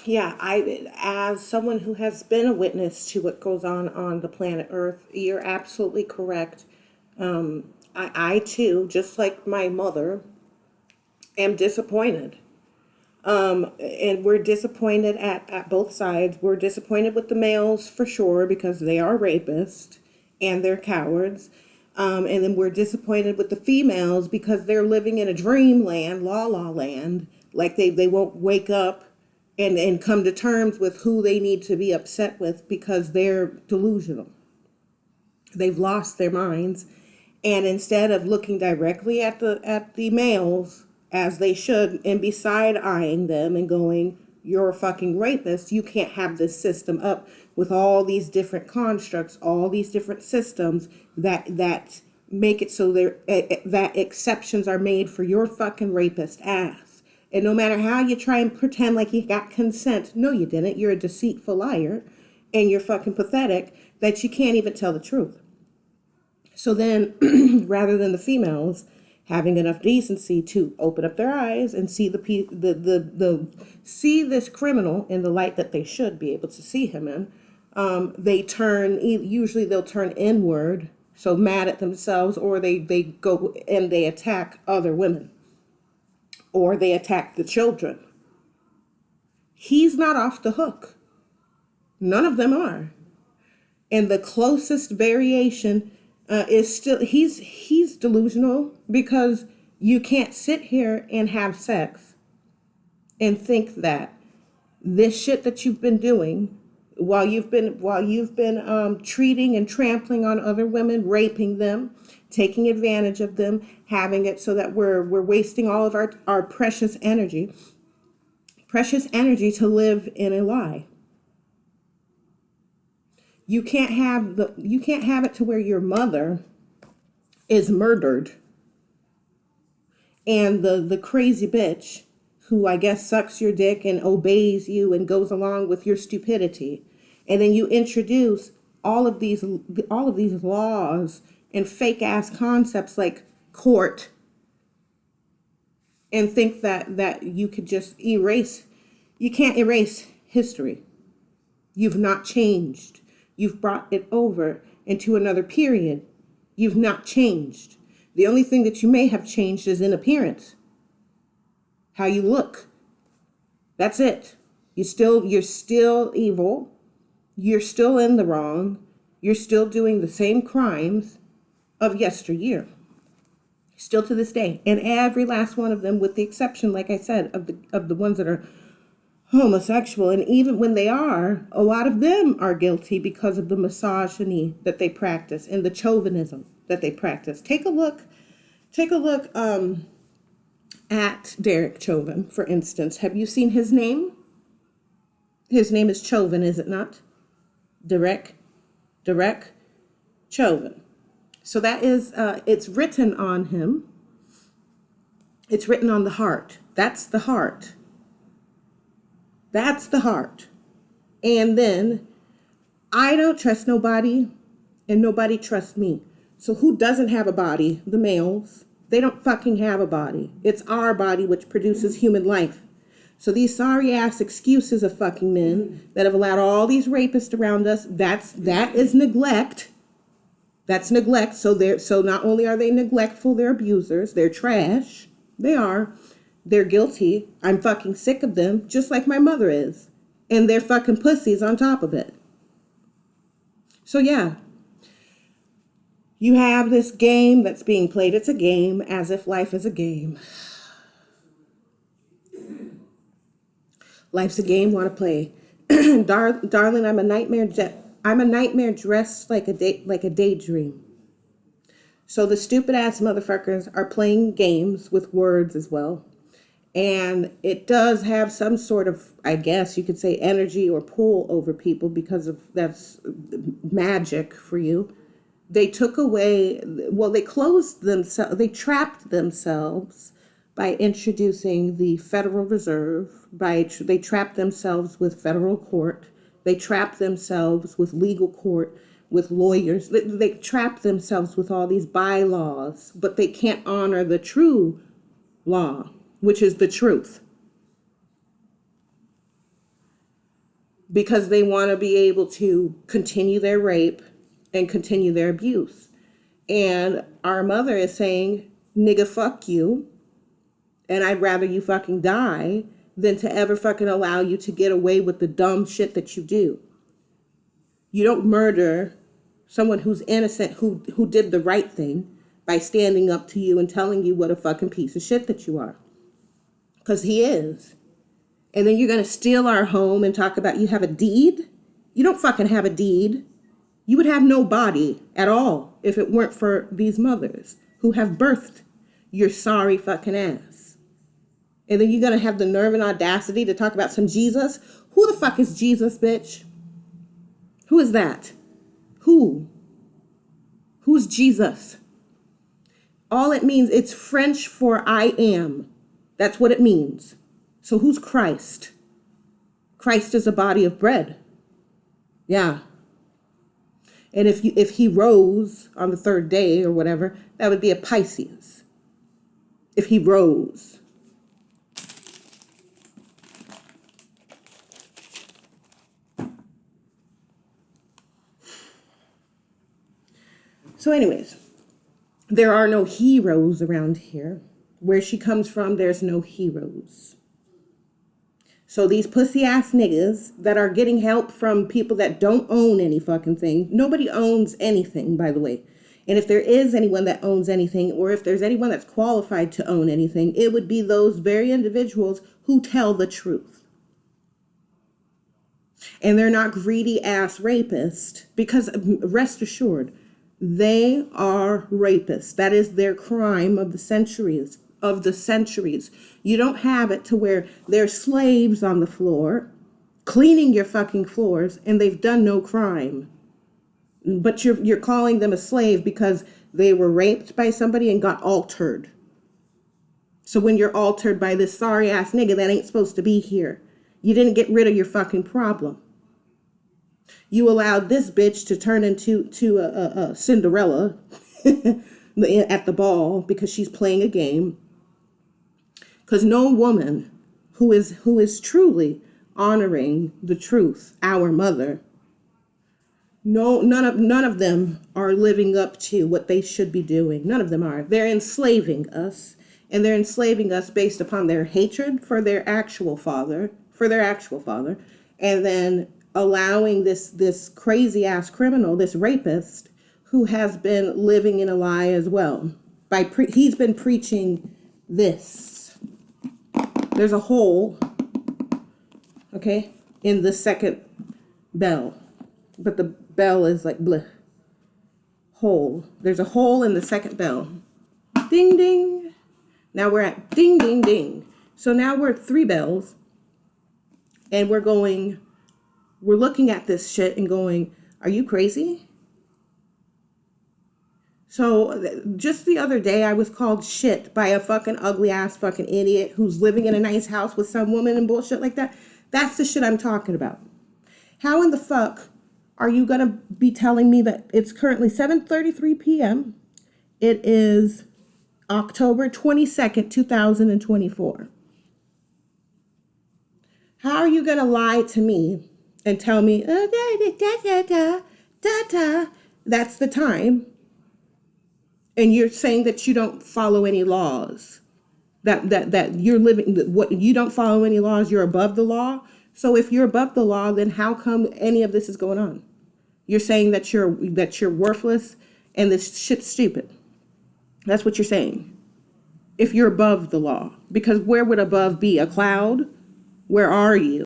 Yeah, as someone who has been a witness to what goes on the planet Earth, you're absolutely correct. I too, just like my mother, am disappointed. And we're disappointed at both sides. We're disappointed with the males for sure because they are rapists and they're cowards. And then we're disappointed with the females because they're living in a dreamland, la land. Like they won't wake up and come to terms with who they need to be upset with because they're delusional. They've lost their minds. And instead of looking directly at the males as they should and be side eyeing them and going, you're a fucking rapist, you can't have this system up with all these different constructs, all these different systems that make it so that exceptions are made for your fucking rapist ass. And no matter how you try and pretend like you got consent, no, you didn't. You're a deceitful liar and you're fucking pathetic that you can't even tell the truth. So then, rather than the females having enough decency to open up their eyes and see see this criminal in the light that they should be able to see him in, usually they'll turn inward, so mad at themselves, or they go and they attack other women, or they attack the children. He's not off the hook. None of them are. And the closest variation is still he's delusional because you can't sit here and have sex and think that this shit that you've been doing while you've been treating and trampling on other women, raping them, taking advantage of them, having it so that we're wasting all of our precious energy to live in a lie. You can't have it to where your mother is murdered and the crazy bitch who I guess sucks your dick and obeys you and goes along with your stupidity. And then you introduce all of these laws and fake ass concepts like court and think that you could just erase. You can't erase history. You've not changed. You've brought it over into another period. You've not changed. The only thing that you may have changed is in appearance. How you look. That's it. You're still evil. You're still in the wrong. You're still doing the same crimes of yesteryear. Still to this day. And every last one of them, with the exception, like I said, of the ones that are homosexual, and even when they are, a lot of them are guilty because of the misogyny that they practice and the chauvinism that they practice. Take a look at Derek Chauvin, for instance. Have you seen his name? His name is Chauvin, is it not? Derek Chauvin. So that is, it's written on him. It's written on the heart. That's the heart. That's the heart. And then I don't trust nobody and nobody trusts me. So who doesn't have a body? The males. They don't fucking have a body. It's our body which produces human life. So these sorry ass excuses of fucking men that have allowed all these rapists around us, that is neglect. That's neglect. So not only are they neglectful, they're abusers, they're trash. They are. They're guilty. I'm fucking sick of them, just like my mother is. And they're fucking pussies on top of it. So yeah, you have this game that's being played. It's a game, as if life is a game. Life's a game, want to play. Darling, I'm a nightmare dressed like a daydream. So the stupid ass motherfuckers are playing games with words as well. And it does have some sort of, I guess you could say, energy or pull over people because of that's magic for you. They took away, they closed themselves, they trapped themselves by introducing the Federal Reserve, they trapped themselves with federal court, they trapped themselves with legal court, with lawyers, they trapped themselves with all these bylaws, but they can't honor the true law, which is the truth. because they want to be able to continue their rape and continue their abuse. And our mother is saying, nigga, fuck you. And I'd rather you fucking die than to ever fucking allow you to get away with the dumb shit that you do. You don't murder someone who's innocent, who did the right thing by standing up to you and telling you what a fucking piece of shit that you are. Because he is. And then you're going to steal our home and talk about you have a deed? You don't fucking have a deed. You would have no body at all if it weren't for these mothers who have birthed your sorry fucking ass. And then you're going to have the nerve and audacity to talk about some Jesus? Who the fuck is Jesus, bitch? Who is that? Who? Who's Jesus? All it means, it's French for I am. That's what it means. So who's Christ? Christ is a body of bread. Yeah. And if he rose on the third day or whatever, that would be a Pisces. If he rose. So anyways, there are no heroes around here. Where she comes from, there's no heroes. So these pussy ass niggas that are getting help from people that don't own any fucking thing. Nobody owns anything, by the way. And if there is anyone that owns anything, or if there's anyone that's qualified to own anything, it would be those very individuals who tell the truth. And they're not greedy ass rapists, because rest assured, they are rapists. That is their crime of the centuries. You don't have it to where they're slaves on the floor, cleaning your fucking floors, and they've done no crime. But you're calling them a slave because they were raped by somebody and got altered. So when you're altered by this sorry ass nigga that ain't supposed to be here, you didn't get rid of your fucking problem. You allowed this bitch to turn into a Cinderella at the ball because she's playing a game. Because no woman who is truly honoring the truth, our mother, none of them are living up to what they should be doing. None of them are. They're enslaving us, and they're enslaving us based upon their hatred for their actual father, and then allowing this crazy ass criminal, this rapist, who has been living in a lie as well. He's been preaching this. There's a hole, okay, in the second bell, but the bell is like bleh. Hole. There's a hole in the second bell. Ding ding. Now we're at ding ding ding. So now we're at 3 bells, and we're looking at this shit and going, are you crazy? So just the other day, I was called shit by a fucking ugly ass fucking idiot who's living in a nice house with some woman and bullshit like that. That's the shit I'm talking about. How in the fuck are you going to be telling me that it's currently 7:33 p.m. It is October 22nd, 2024. How are you going to lie to me and tell me, that's the time? And you're saying that you don't follow any laws, that you're living, what you don't follow any laws, you're above the law. So if you're above the law, then how come any of this is going on? You're saying that you're worthless and this shit's stupid. That's what you're saying. If you're above the law, because where would above be? A cloud? Where are you?